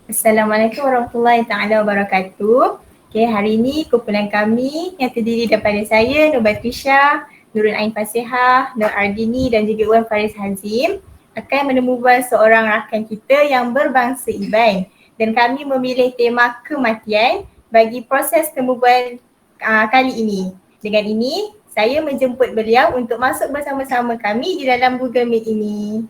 Assalamualaikum warahmatullahi taala wabarakatuh. Okay, hari ini kumpulan kami yang terdiri daripada saya, Nur Batrisha, Nurul Ain Fasihah, Nur Ardini dan juga Wan Faris Hazim akan menemubual seorang rakan kita yang berbangsa Iban, dan kami memilih tema kematian bagi proses temubual kali ini. Dengan ini, saya menjemput beliau untuk masuk bersama-sama kami di dalam Google Meet ini.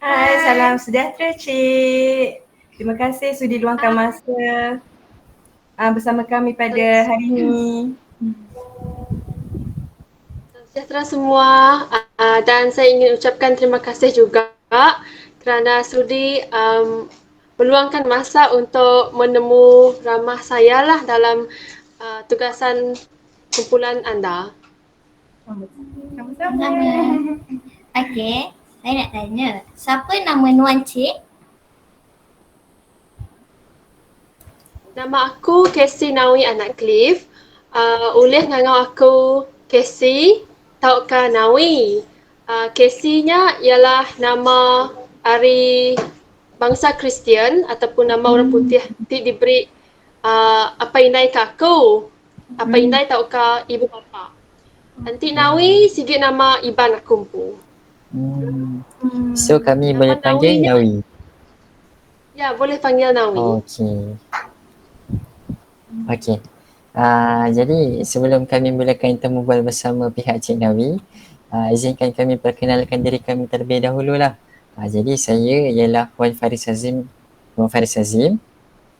Hai, salam sejahtera Cik. Terima kasih sudi luangkan masa bersama kami pada hari ini. Sejahtera semua, dan saya ingin ucapkan terima kasih juga kerana sudi meluangkan masa untuk menemu ramah saya lah dalam tugasan kumpulan anda. Sama-sama. Okey, saya nak tanya, siapa nama Nuan Cik? Nama aku Casey Nawi Anak Cliff. Ulih ngangau aku Casey Tauka Nawi. Casey-nya ialah nama hari bangsa Kristian ataupun nama orang putih diberi apa indai ke aku. Apa indai tauka ibu bapa. Nanti Nawi sikit nama iban aku pun. So kami Nama boleh panggil Nawi-nya- Nawi. Ya, boleh panggil Nawi. Okey. Jadi sebelum kami mulakan temubual bersama pihak Cik Nawi, izinkan kami perkenalkan diri kami terlebih dahulu lah. Jadi saya ialah Wan Faris Hazim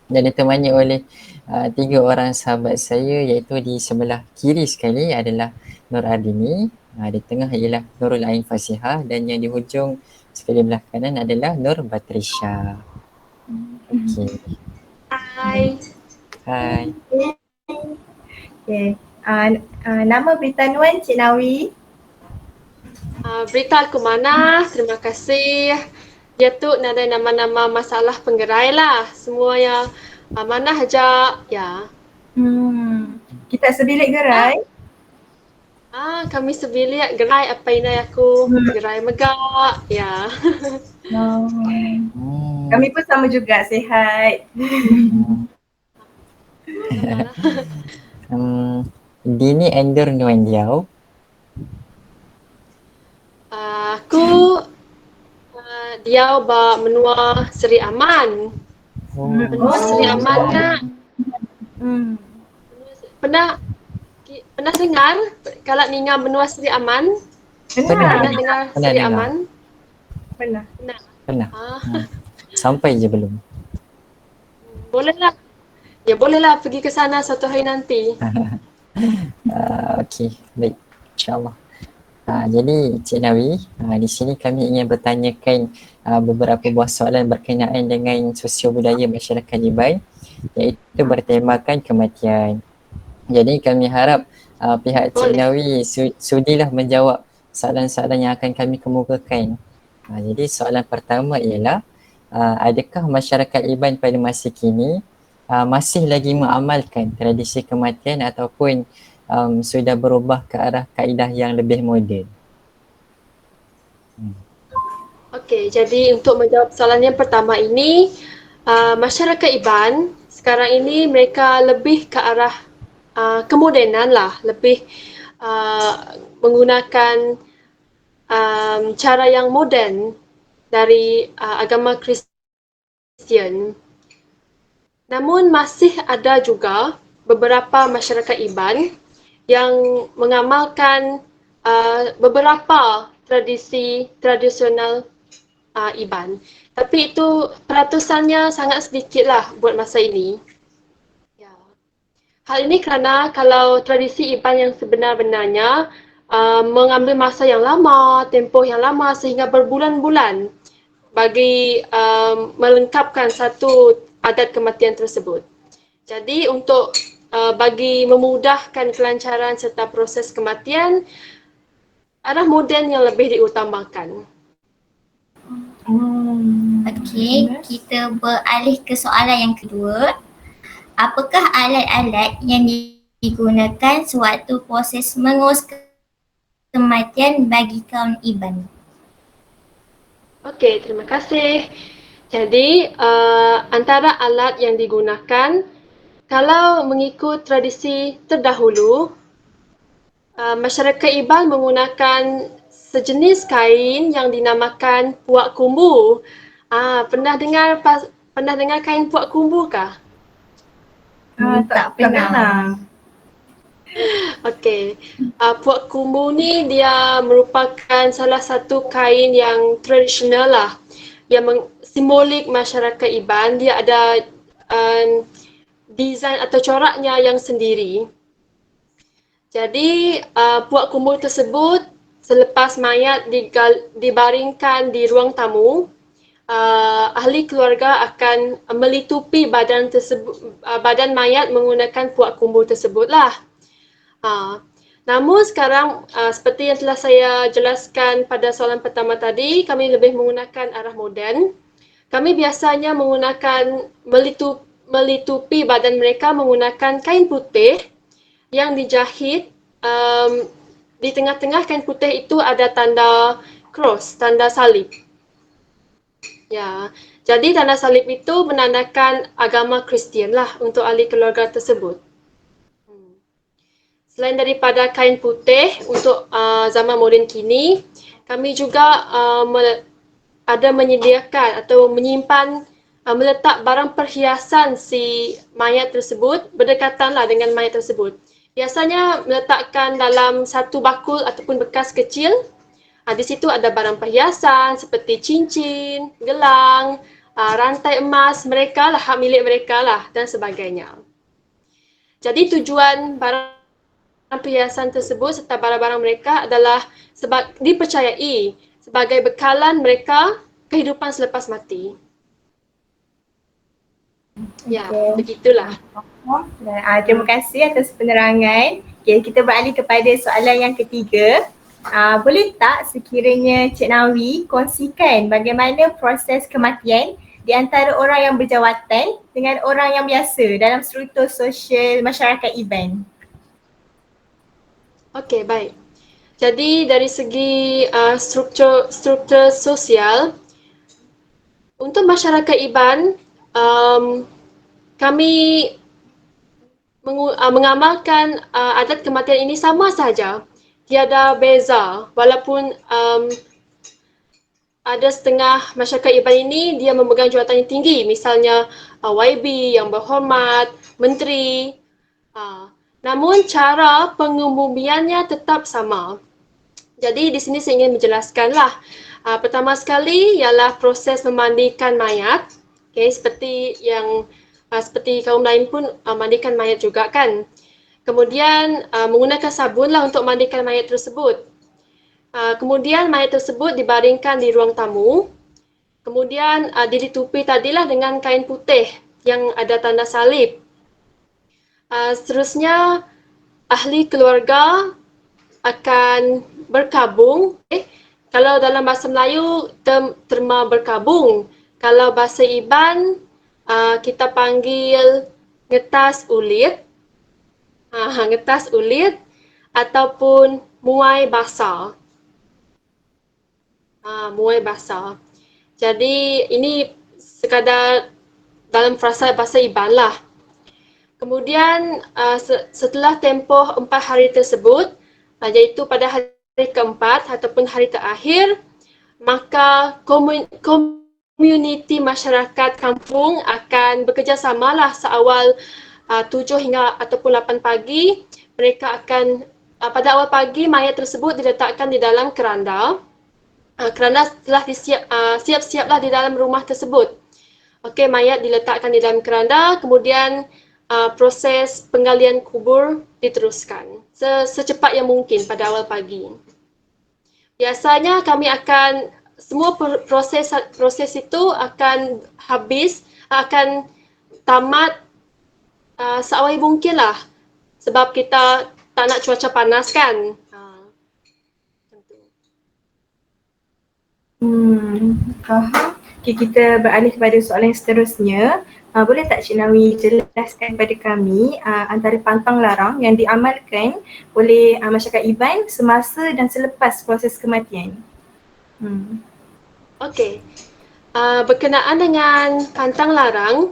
dan ditemani oleh 3 orang sahabat saya, iaitu di sebelah kiri sekali adalah Nur Ardini, di tengah ialah Nurul Ain Fasihah dan yang di hujung sekali belah kanan adalah Nur Batrisha. Okey. Hai. Hai. Okay. Nama berita Nuan Cik Nawi. Berita aku mana, terima kasih. Dia tu ada nama-nama masalah penggerai lah. Semua yang mana aja, ya. Kita sebilik gerai. Kami sebilik gerai apa ini aku, gerai megak, ya. Kami pun sama juga, sihat. Dini Endor Nuan Diau. Aku dia menua Seri Aman. Menua Seri Aman nak. Pernah dengar kalau Nina menua Seri Aman? Pernah dengar Seri Aman? Pernah. Sampai je belum. Bolehlah. Ya bolehlah pergi ke sana satu hari nanti. Okey, baik. InsyaAllah. Jadi Cik Nawi, di sini kami ingin bertanyakan beberapa buah soalan berkenaan dengan sosio budaya masyarakat Iban, iaitu bertemakan kematian. Jadi kami harap pihak Cik Nawi sudilah menjawab soalan-soalan yang akan kami kemukakan. Jadi soalan pertama ialah, adakah masyarakat Iban pada masa kini masih lagi mengamalkan tradisi kematian ataupun sudah berubah ke arah kaedah yang lebih moden? Okey, jadi untuk menjawab soalan yang pertama ini, masyarakat Iban sekarang ini mereka lebih ke arah kemodenan lah, lebih menggunakan cara yang moden dari agama Kristian. Namun masih ada juga beberapa masyarakat Iban yang mengamalkan beberapa tradisi tradisional Iban. Tapi itu peratusannya sangat sedikit lah buat masa ini. Ya. Hal ini kerana kalau tradisi Iban yang sebenar-benarnya mengambil masa yang lama, tempoh yang lama sehingga berbulan-bulan bagi melengkapkan satu adat kematian tersebut. Jadi untuk bagi memudahkan kelancaran serta proses kematian, arah moden yang lebih diutamakan. Okey, kita beralih ke soalan yang kedua. Apakah alat-alat yang digunakan sewaktu proses mengurus kematian bagi kaum Iban? Okey, terima kasih. Jadi, antara alat yang digunakan kalau mengikut tradisi terdahulu, masyarakat Iban menggunakan sejenis kain yang dinamakan puak kumbu. Pernah dengar kain puak kumbu kah? Tak pernah. Okey. Puak kumbu ni dia merupakan salah satu kain yang tradisional lah. Yang simbolik masyarakat Iban. Dia ada desain atau coraknya yang sendiri. Jadi, puak kumbu tersebut selepas mayat dibaringkan di ruang tamu, ahli keluarga akan melitupi badan mayat menggunakan puak kumbu tersebutlah. Namun sekarang seperti yang telah saya jelaskan pada soalan pertama tadi, kami lebih menggunakan arah moden. Kami biasanya menggunakan melitupi badan mereka menggunakan kain putih yang dijahit. Di tengah-tengah kain putih itu ada tanda cross, tanda salib. Ya, jadi tanda salib itu menandakan agama Kristian lah untuk ahli keluarga tersebut. Selain daripada kain putih untuk zaman moden kini, kami juga ada menyediakan atau menyimpan meletak barang perhiasan si mayat tersebut berdekatanlah dengan mayat tersebut. Biasanya meletakkan dalam satu bakul ataupun bekas kecil. Di situ ada barang perhiasan seperti cincin, gelang, rantai emas mereka lah, hak milik mereka lah dan sebagainya. Jadi tujuan barang perhiasan tersebut serta barang-barang mereka adalah dipercayai sebagai bekalan mereka kehidupan selepas mati. Ya, begitulah. Terima kasih atas penerangan. Okay, kita beralih kepada soalan yang ketiga. Boleh tak sekiranya Cik Nawi kongsikan bagaimana proses kematian di antara orang yang berjawatan dengan orang yang biasa dalam struktur sosial masyarakat Iban? Okey, baik. Jadi dari segi struktur sosial, untuk masyarakat Iban, kami mengamalkan adat kematian ini sama saja. Tiada beza, walaupun ada setengah masyarakat Iban ini dia memegang jawatan yang tinggi, misalnya YB yang berhormat, menteri. Namun cara pengumumiannya tetap sama. Jadi di sini saya ingin menjelaskanlah. Pertama sekali ialah proses memandikan mayat. Okay, seperti kaum lain pun mandikan mayat juga kan. Kemudian menggunakan sabunlah untuk mandikan mayat tersebut. Kemudian mayat tersebut dibaringkan di ruang tamu. Kemudian dilitupi tadilah dengan kain putih yang ada tanda salib. Seterusnya ahli keluarga akan berkabung. Kalau dalam bahasa Melayu terma berkabung. Kalau bahasa Iban kita panggil ngetas ulit. Ngetas ulit ataupun muai basah. Muai basah. Jadi ini sekadar dalam frasa bahasa Iban lah. Kemudian setelah tempoh 4 hari tersebut, iaitu pada hari keempat ataupun hari terakhir, maka komuniti masyarakat kampung akan bekerjasamalah seawal 7 hingga ataupun 8 pagi. Mereka akan pada awal pagi mayat tersebut diletakkan di dalam keranda. Keranda telah siap-siaplah di dalam rumah tersebut. Okey, mayat diletakkan di dalam keranda, kemudian proses penggalian kubur diteruskan secepat yang mungkin pada awal pagi. Biasanya kami akan semua proses itu akan akan tamat seawal mungkin lah, sebab kita tak nak cuaca panas kan. Faham. Okay, kita beralih kepada soalan yang seterusnya. Boleh tak Cik Nawi jelaskan kepada kami antara pantang larang yang diamalkan oleh masyarakat Iban semasa dan selepas proses kematian? Okey. Berkenaan dengan pantang larang,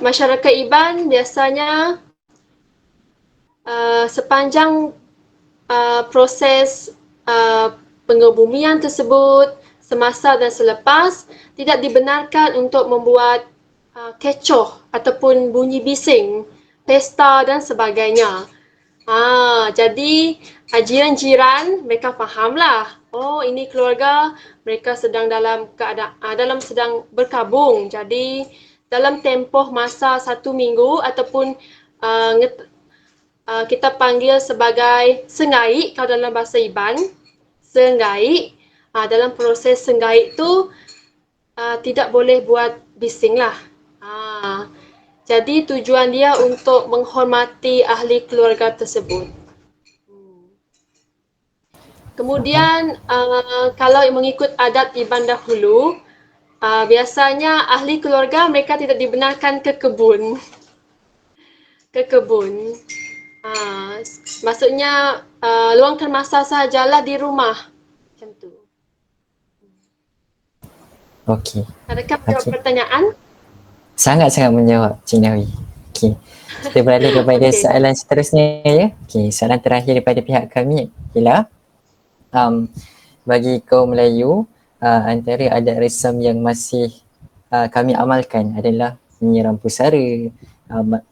masyarakat Iban biasanya sepanjang proses pengebumian tersebut semasa dan selepas tidak dibenarkan untuk membuat kecoh ataupun bunyi bising, pesta dan sebagainya. Jadi jiran-jiran mereka fahamlah. Oh, ini keluarga mereka sedang dalam keadaan sedang berkabung. Jadi dalam tempoh masa 1 minggu ataupun uh, kita panggil sebagai sengai kalau dalam bahasa Iban, sengai. Dalam proses sengai itu tidak boleh buat bising lah. Jadi tujuan dia untuk menghormati ahli keluarga tersebut. Kemudian kalau mengikut adat Iban dahulu, biasanya ahli keluarga mereka tidak dibenarkan ke kebun. Ke kebun. Maksudnya luangkan masa sahajalah di rumah. Macam tu. Okey. Adakah menjawab pertanyaan? Sangat-sangat menjawab, Cik Nawi. Okey. Kita beralih kepada Okey. soalan seterusnya ya. Okey, soalan terakhir daripada pihak kami ialah bagi kaum Melayu, antara adat resam yang masih kami amalkan adalah menyiram pusara,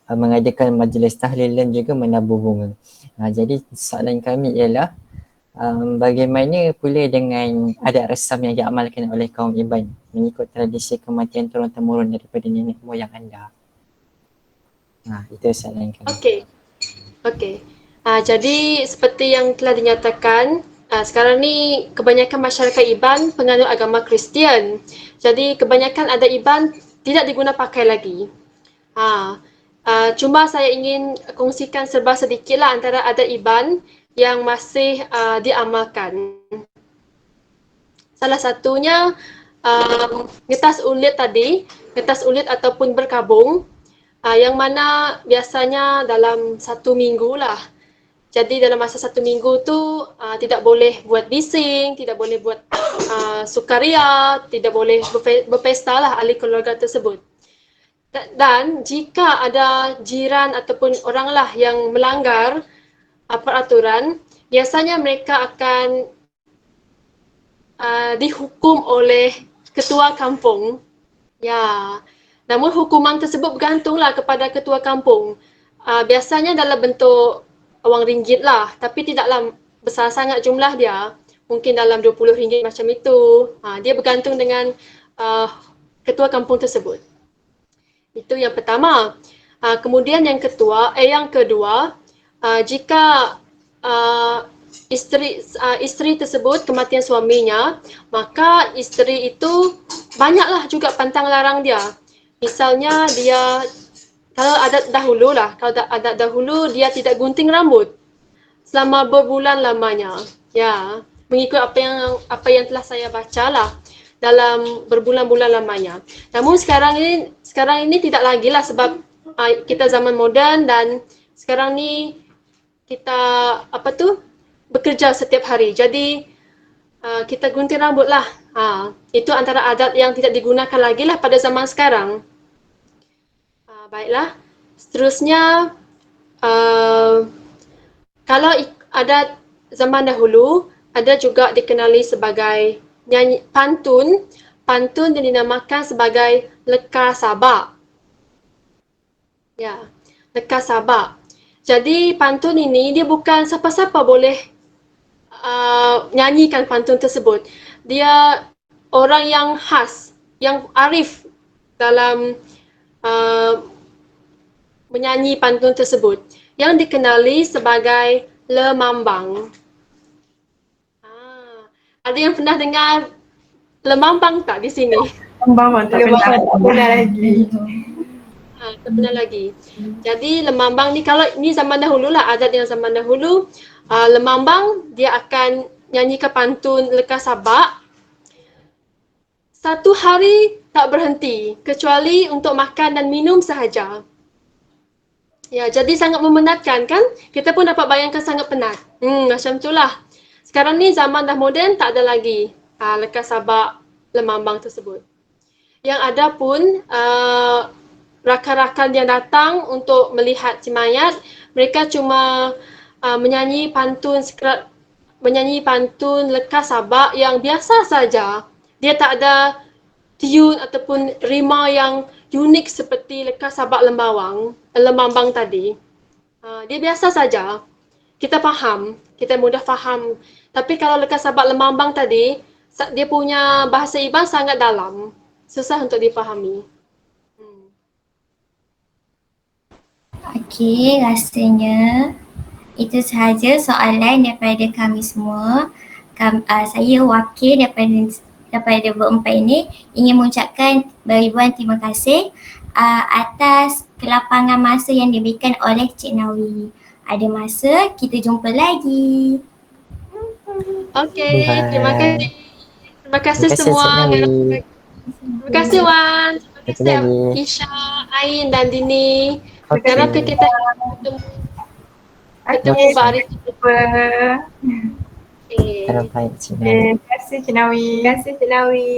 mengadakan majlis tahlil dan juga menabur bunga. Jadi soalan kami ialah bagaimana pula dengan adat resam yang diamalkan oleh kaum Iban mengikut tradisi kematian turun-temurun daripada nenek moyang anda? Itu soalan kami. Okey. Jadi seperti yang telah dinyatakan, sekarang ni kebanyakan masyarakat Iban penganut agama Kristian. Jadi kebanyakan adat Iban tidak diguna pakai lagi. Cuma saya ingin kongsikan serba sedikitlah antara adat Iban yang masih diamalkan. Salah satunya ngetas ulit tadi, ngetas ulit ataupun berkabung, yang mana biasanya dalam 1 minggu lah. Jadi dalam masa 1 minggu tu tidak boleh buat bising, tidak boleh buat sukaria, tidak boleh berpesta lah ahli keluarga tersebut. Dan jika ada jiran ataupun oranglah yang melanggar peraturan, biasanya mereka akan dihukum oleh ketua kampung. Ya, namun hukuman tersebut bergantunglah kepada ketua kampung. Biasanya dalam bentuk wang ringgit lah, tapi tidaklah besar sangat jumlah dia. Mungkin dalam RM20 macam itu. Dia bergantung dengan ketua kampung tersebut. Itu yang pertama. Kemudian yang kedua, jika isteri tersebut kematian suaminya, maka isteri itu banyaklah juga pantang larang dia. Misalnya dia, kalau adat dahulu dia tidak gunting rambut selama berbulan lamanya. Ya, mengikut apa yang telah saya bacalah dalam berbulan-bulan lamanya. Namun sekarang ini tidak lagi lah sebab kita zaman moden dan sekarang ni kita bekerja setiap hari. Jadi kita gunting rambut lah. Itu antara adat yang tidak digunakan lagi lah pada zaman sekarang. Baiklah. Seterusnya, kalau adat zaman dahulu ada juga dikenali sebagai pantun yang dinamakan sebagai leka sabak. Ya, leka sabak. Jadi pantun ini dia bukan siapa-siapa boleh nyanyikan pantun tersebut. Dia orang yang khas, yang arif dalam menyanyi pantun tersebut yang dikenali sebagai lemambang. Ada yang pernah dengar lemambang tak di sini? Lemambang tak pernah lagi. Tak pernah lagi. Jadi lemambang ni, kalau ni zaman dahulu lah, adat yang zaman dahulu, lemambang dia akan nyanyikan pantun leka sabak 1 hari tak berhenti kecuali untuk makan dan minum sahaja. Ya, jadi sangat memenatkan kan? Kita pun dapat bayangkan sangat penat. Macam itulah. Sekarang ni zaman dah moden, tak ada lagi lekas sabak lemambang tersebut. Yang ada pun rakan-rakan yang datang untuk melihat Cimayat, mereka cuma menyanyi pantun lekas sabak yang biasa saja. Dia tak ada tune ataupun rima yang unik seperti lekas sabak lemambang tadi. Dia biasa saja. Kita faham, kita mudah faham. Tapi kalau lekas sabak lemambang tadi, dia punya bahasa Iban sangat dalam. Susah untuk dipahami. Okey, rasanya itu sahaja soalan daripada kami semua. Saya wakil daripada berempat ini ingin mengucapkan beribuan terima kasih atas kelapangan masa yang diberikan oleh Cik Nawi. Ada masa kita jumpa lagi. Okey, Bye. terima kasih. Terima kasih Terima kasih, semua. Cik Nawi. Terima kasih Wan. Terima Jumpa kasih lagi. Isha, Ain dan Dini. Okey. Harap kita ketemu hari itu. Jumpa. Okay. Harap baik, Cik Nawi. Terima kasih Cik Nawi. Terima kasih Cik Nawi.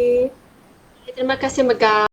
Terima kasih Megah.